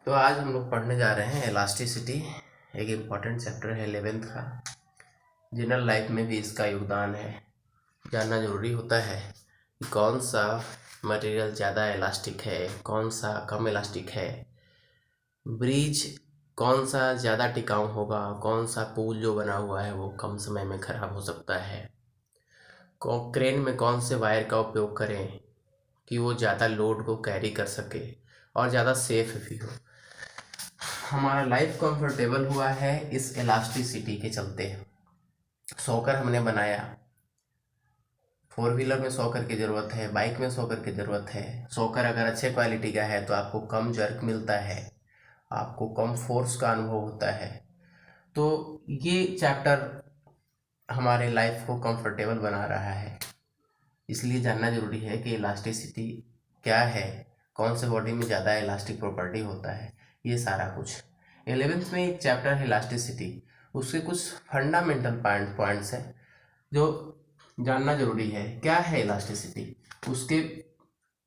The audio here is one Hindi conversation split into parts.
तो आज हम लोग पढ़ने जा रहे हैं इलास्टिसिटी। एक इम्पॉर्टेंट चैप्टर है 11th का। जनरल लाइफ में भी इसका योगदान है। जानना ज़रूरी होता है कि कौन सा मटेरियल ज़्यादा इलास्टिक है, कौन सा कम इलास्टिक है, ब्रिज कौन सा ज़्यादा टिकाऊ होगा, कौन सा पुल जो बना हुआ है वो कम समय में ख़राब हो सकता है, क्रेन में कौन से वायर का उपयोग करें कि वो ज़्यादा लोड को कैरी कर सके और ज़्यादा सेफ भी हो। हमारा लाइफ कंफर्टेबल हुआ है इस इलास्टिसिटी के चलते। सॉकर हमने बनाया, 4 व्हीलर में सॉकर की ज़रूरत है, बाइक में सॉकर की ज़रूरत है। सॉकर अगर अच्छे क्वालिटी का है तो आपको कम जर्क मिलता है, आपको कम फोर्स का अनुभव होता है। तो ये चैप्टर हमारे लाइफ को कंफर्टेबल बना रहा है, इसलिए जानना ज़रूरी है कि इलास्टिसिटी क्या है, कौन से बॉडी में ज़्यादा इलास्टिक प्रॉपर्टी होता है, ये सारा कुछ। 11th में एक चैप्टर है इलास्टिसिटी, उसके कुछ फंडामेंटल पॉइंट्स हैं जो जानना ज़रूरी है। क्या है इलास्टिसिटी, उसके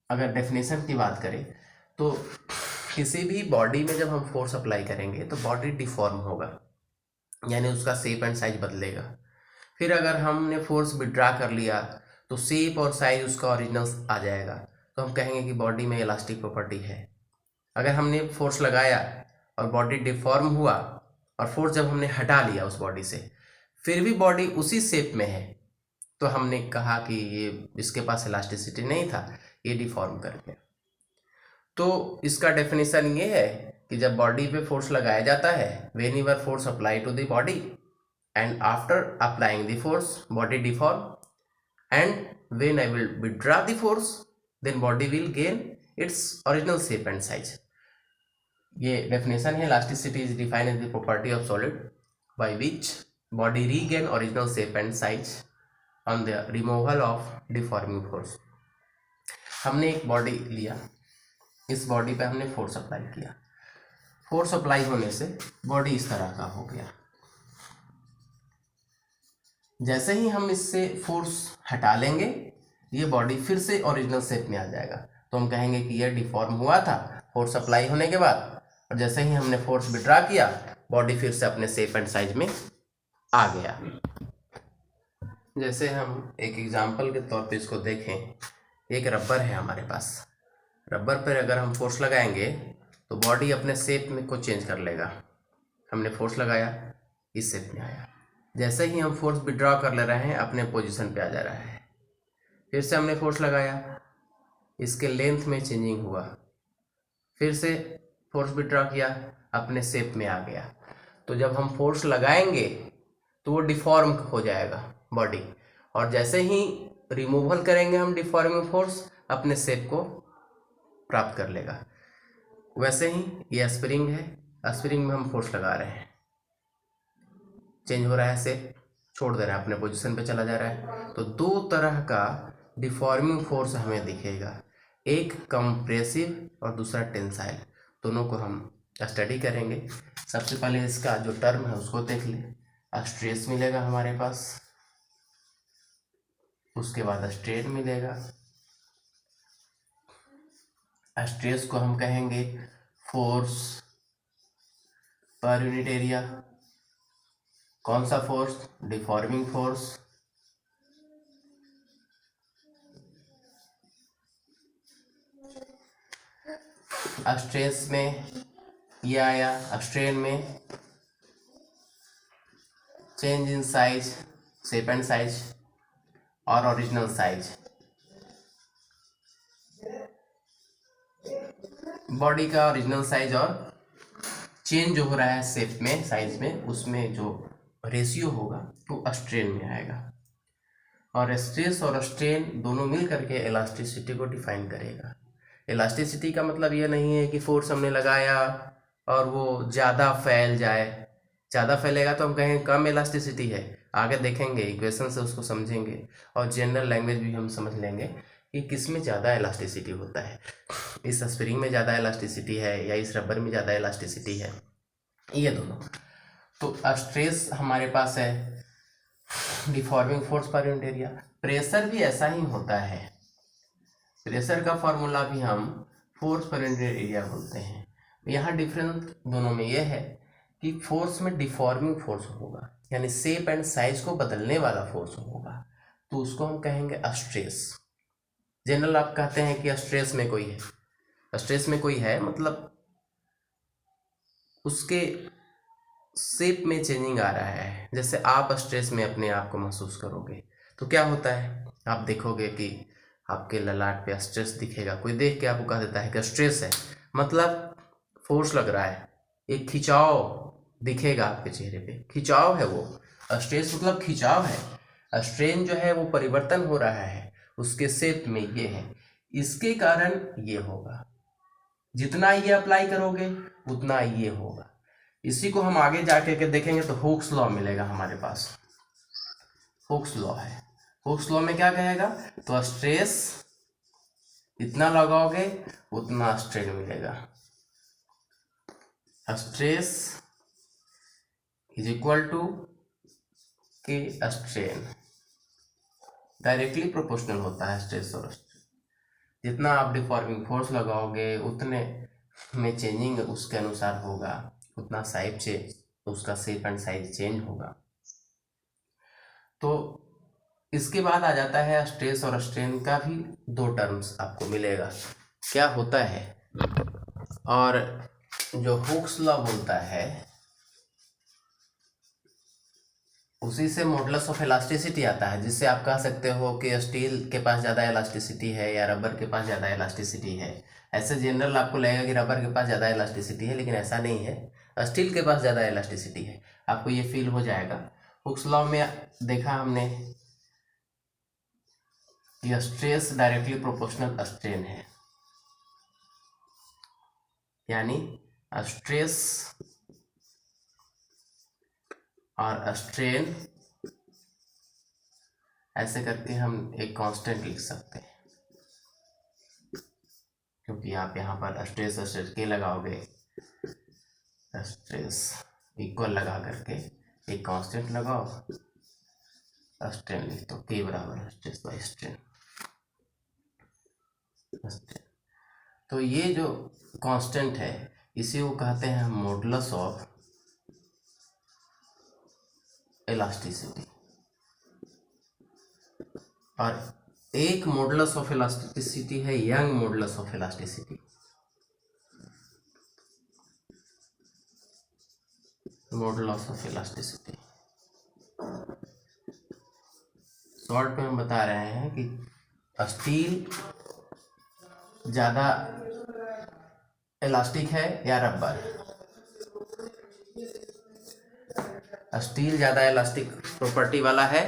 अगर डेफिनेशन की बात करें तो किसी भी बॉडी में जब हम फोर्स अप्लाई करेंगे तो बॉडी डिफॉर्म होगा, यानी उसका शेप एंड साइज बदलेगा। फिर अगर हमने फोर्स विड्रा कर लिया तो शेप और साइज उसका ओरिजिनल आ जाएगा, तो हम कहेंगे कि बॉडी में इलास्टिक प्रॉपर्टी है। अगर हमने फोर्स लगाया और बॉडी डिफॉर्म हुआ और फोर्स जब हमने हटा लिया उस बॉडी से फिर भी बॉडी उसी शेप में है, तो हमने कहा कि ये इसके पास इलास्टिसिटी नहीं था, ये डिफॉर्म कर गया। तो इसका डेफिनेशन ये है कि जब बॉडी पे फोर्स लगाया जाता है, when your force apply to the body and after applying the force body deform, and when I will withdraw the force then body will gain its original shape and size. ये definition है, elasticity is defined as the property of solid by which body regain original shape and size on the removal of deforming force. हमने एक बॉडी लिया, इस बॉडी पे हमने फोर्स अप्लाई किया, फोर्स अप्लाई होने से बॉडी इस तरह का हो गया। जैसे ही हम इससे फोर्स हटा लेंगे ये बॉडी फिर से ओरिजिनल शेप में आ जाएगा, तो हम कहेंगे कि यह डिफॉर्म हुआ था फोर्स अप्लाई होने के बाद, और जैसे ही हमने फोर्स विड्रा किया बॉडी फिर से अपने शेप एंड साइज में आ गया। जैसे हम एक एग्जांपल के तौर पे इसको देखें, एक रबर है हमारे पास, रबर पर अगर हम फोर्स लगाएंगे तो बॉडी अपने शेप में को चेंज कर लेगा। हमने फोर्स लगाया, इस शेप में आया, जैसे ही हम फोर्स विड्रॉ कर ले रहे हैं अपने पोजीशन पे आ जा रहा है। फिर से हमने फोर्स लगाया, इसके लेंथ में चेंजिंग हुआ, फिर से फोर्स विड्रॉ किया, अपने शेप में आ गया। तो जब हम फोर्स लगाएंगे तो वो डिफॉर्म हो जाएगा बॉडी, और जैसे ही रिमूवल करेंगे हम डिफॉर्मिंग फोर्स अपने शेप को प्राप्त कर लेगा। वैसे ही ये स्प्रिंग है, स्प्रिंग में हम फोर्स लगा रहे हैं, चेंज हो रहा है शेप, छोड़ दे रहा है, अपने पोजीशन पे चला जा रहा है। तो दो तरह का डिफॉर्मिंग फोर्स हमें दिखेगा, एक कंप्रेसिव और दूसरा टेंसाइल। दोनों को हम स्टडी करेंगे। सबसे पहले इसका जो टर्म है उसको देख लें। स्ट्रेस मिलेगा हमारे पास, उसके बाद स्ट्रेन मिलेगा। स्ट्रेस को हम कहेंगे फोर्स पर यूनिट एरिया। कौन सा फोर्स? Deforming force. स्ट्रेस में ये आया, स्ट्रेन में change in size, shape and size और ओरिजिनल साइज। बॉडी का ओरिजिनल साइज और चेंज जो हो रहा है शेप में, साइज में, उसमें जो रेशियो होगा वो स्ट्रेन में आएगा। और स्ट्रेस और स्ट्रेन दोनों मिल करके इलास्टिसिटी को डिफाइन करेगा। इलास्टिसिटी का मतलब ये नहीं है कि फोर्स हमने लगाया और वो ज़्यादा फैल जाए। ज़्यादा फैलेगा तो हम कहेंगे कम इलास्टिसिटी है, आगे देखेंगे इक्वेशन से उसको समझेंगे, और जनरल लैंग्वेज भी हम समझ लेंगे कि किस में ज़्यादा इलास्टिसिटी होता है। इस स्प्रिंग में ज़्यादा इलास्टिसिटी है या इस रबर में ज़्यादा इलास्टिसिटी है, ये दोनों। तो स्ट्रेस हमारे पास है deforming force per unit area. Pressure भी ऐसा ही होता है, प्रेशर का फॉर्मूला भी हम फोर्स पर यूनिट एरिया बोलते हैं। यहाँ डिफरेंस दोनों में ये है कि फोर्स में डिफॉर्मिंग फोर्स होगा, यानी शेप एंड साइज को बदलने वाला फोर्स होगा, तो उसको हम कहेंगे स्ट्रेस। जनरल आप कहते हैं कि स्ट्रेस में कोई है, स्ट्रेस में कोई है मतलब उसके शेप में चेंजिंग आ रहा है। जैसे आप स्ट्रेस में अपने आप को महसूस करोगे तो क्या होता है, आप देखोगे कि आपके ललाट पे स्ट्रेस दिखेगा। कोई देख के आपको कह देता है कि स्ट्रेस है, मतलब फोर्स लग रहा है, एक खिंचाव दिखेगा आपके चेहरे पे, खिंचाव है वो। स्ट्रेस मतलब खिंचाव है। स्ट्रेन जो है वो परिवर्तन हो रहा है उसके शेप में, ये है, इसके कारण ये होगा। जितना ये अप्लाई करोगे उतना ये होगा। इसी को हम आगे जाके के देखेंगे तो हुक्स लॉ मिलेगा हमारे पास। हुक्स लॉ है, हुक्स लॉ में क्या कहेगा, तो स्ट्रेस इतना लगाओगे उतना स्ट्रेन मिलेगा। स्ट्रेस इज इक्वल टू के स्ट्रेन, डायरेक्टली प्रोपोर्शनल होता है स्ट्रेस और स्ट्रेन। जितना आप डिफॉर्मिंग फोर्स लगाओगे उतने में चेंजिंग उसके अनुसार होगा, उतना साइज चेंज, उसका शेप एंड साइज चेंज होगा। तो इसके बाद आ जाता है स्ट्रेस और स्ट्रेन का भी दो टर्म्स आपको मिलेगा, क्या होता है। और जो हुक्स लॉ बोलता है उसी से मॉडुलस ऑफ इलास्टिसिटी आता है, जिससे आप कह सकते हो कि स्टील के पास ज़्यादा इलास्टिसिटी है या रबर के पास ज़्यादा इलास्टिसिटी है। ऐसे जनरल आपको लगेगा कि रबर के पास ज़्यादा इलास्टिसिटी है, लेकिन ऐसा नहीं है, स्टील के पास ज़्यादा इलास्टिसिटी है, आपको ये फील हो जाएगा। हुक्स लॉ में देखा हमने कि स्ट्रेस डायरेक्टली प्रोपोर्शनल स्ट्रेन है, यानी स्ट्रेस और स्ट्रेन ऐसे करके हम एक कांस्टेंट लिख सकते हैं, क्योंकि आप यहाँ पर स्ट्रेस स्ट्रेस के लगाओगे, स्ट्रेस इक्वल लगा करके एक कांस्टेंट लगाओ, स्ट्रेन लिख दो, के बराबर स्ट्रेस बाई स्ट्रेन। तो ये जो कांस्टेंट है इसी को कहते हैं मॉडुलस ऑफ इलास्टिसिटी। और एक मॉडुलस ऑफ इलास्टिसिटी है young modulus of elasticity. Modulus of elasticity short में हम बता रहे हैं कि स्टील ज़्यादा इलास्टिक है या रबर, स्टील ज़्यादा इलास्टिक प्रॉपर्टी वाला है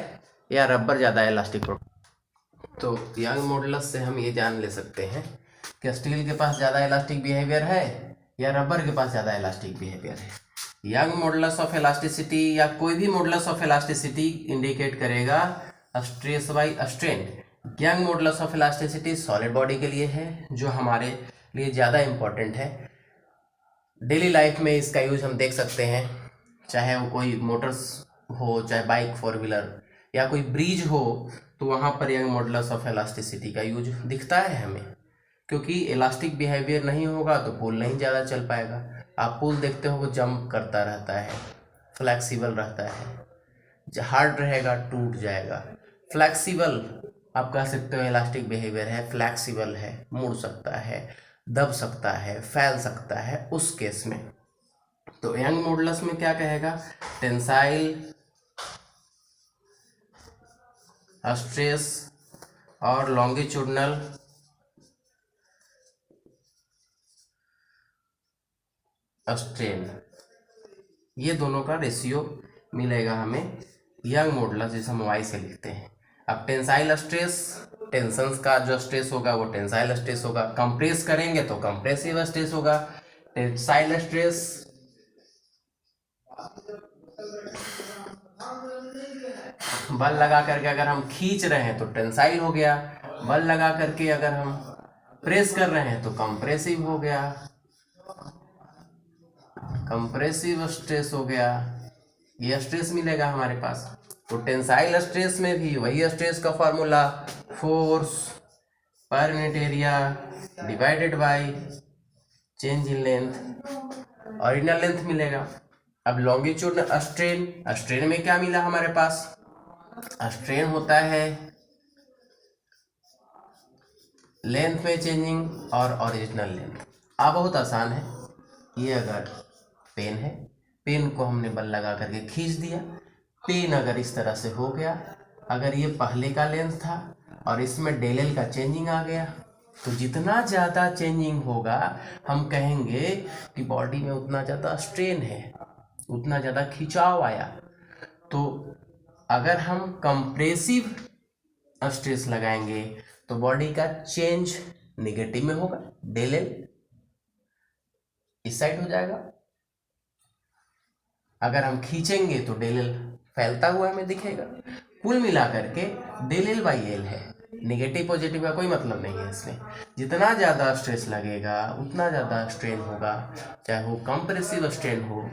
या रबर ज़्यादा इलास्टिक प्रॉपर्टी। तो यंग मॉडुलस से हम ये जान ले सकते हैं कि स्टील के पास ज़्यादा इलास्टिक बिहेवियर है या रबर के पास ज़्यादा इलास्टिक बिहेवियर है। यंग मॉडुलस ऑफ इलास्टिसिटी या कोई भी मॉडुलस ऑफ इलास्टिसिटी इंडिकेट करेगा stress by strain. Young modulus of elasticity solid body के लिए है, जो हमारे लिए ज़्यादा इम्पोर्टेंट है। डेली लाइफ में इसका यूज हम देख सकते हैं, चाहे वो कोई मोटर्स हो, चाहे बाइक फोर व्हीलर या कोई ब्रिज हो, तो वहाँ पर यंग मॉडुलस ऑफ इलास्टिसिटी का यूज दिखता है हमें, क्योंकि इलास्टिक बिहेवियर नहीं होगा तो पुल नहीं ज़्यादा चल पाएगा। आप पुल देखते हो वो जंप करता रहता है, फ्लैक्सिबल रहता है, हार्ड रहेगा टूट जाएगा। फ्लैक्सिबल आप कह सकते हो इलास्टिक बिहेवियर है, फ्लैक्सिबल है, मुड़ सकता है, दब सकता है, फैल सकता है उस केस में। तो यंग मॉडुलस में क्या कहेगा, टेंसाइल स्ट्रेस और लॉन्गिट्यूडनल स्ट्रेन, ये दोनों का रेशियो मिलेगा हमें यंग मॉडुलस, जिसे हम वाई से लिखते हैं। अब टेंसाइल स्ट्रेस, टेंशन का जो स्ट्रेस होगा वो टेंसाइल स्ट्रेस होगा, कंप्रेस करेंगे तो कंप्रेसिव स्ट्रेस होगा। टेंसाइल स्ट्रेस बल लगा करके अगर हम खींच रहे हैं तो टेंसाइल हो गया, बल लगा करके अगर हम प्रेस कर रहे हैं तो कंप्रेसिव हो गया, कंप्रेसिव स्ट्रेस हो गया, ये स्ट्रेस मिलेगा हमारे पास। तो टेंसाइल स्ट्रेस में भी वही स्ट्रेस का formula, force per unit area divided by change in length, original length मिलेगा। अब लॉन्गिट्यूड स्ट्रेन, स्ट्रेन में क्या मिला हमारे पास, स्ट्रेन होता है लेंथ में चेंजिंग और ओरिजिनल लेंथ। अब बहुत आसान है, ये अगर पेन है, पेन को हमने बल लगा करके खींच दिया, पेन अगर इस तरह से हो गया, अगर ये पहले का लेंथ था और इसमें डेल एल का चेंजिंग आ गया, तो जितना ज़्यादा चेंजिंग होगा हम कहेंगे कि बॉडी में उतना ज़्यादा स्ट्रेन है, उतना ज़्यादा खिंचाव आया। तो अगर हम कंप्रेसिव स्ट्रेस लगाएंगे तो बॉडी का चेंज नेगेटिव में होगा, डेल एल इस साइड हो जाएगा। अगर हम खींचेंगे तो डेल एल फैलता हुआ हमें दिखेगा। कुल मिलाकर के डेल एल बाई एल है, नेगेटिव पॉजिटिव का कोई मतलब नहीं है इसमें। जितना ज़्यादा स्ट्रेस लगेगा उतना ज़्यादा स्ट्रेन होगा, चाहे वो कंप्रेसिव स्ट्रेन हो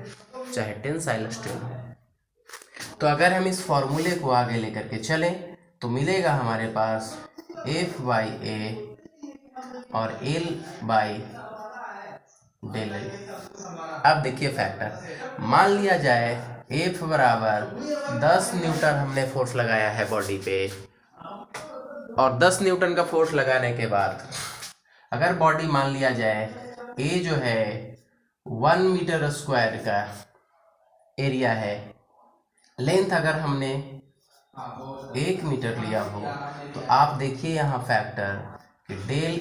चाहे टेंसाइल स्ट्रेन हो। तो अगर हम इस फॉर्मूले को आगे लेकर के चलें तो मिलेगा हमारे पास एफ बाई ए और एल बाई डेल एल। अब देखिए फैक्टर, मान लिया जाए एफ बराबर 10 न्यूटन हमने फोर्स लगाया है बॉडी पे, और 10 न्यूटन का फोर्स लगाने के बाद अगर बॉडी मान लिया जाए ए जो है 1 मीटर स्क्वायर का एरिया है, लेंथ अगर हमने 1 मीटर लिया हो, तो आप देखिए यहाँ फैक्टर कि डेल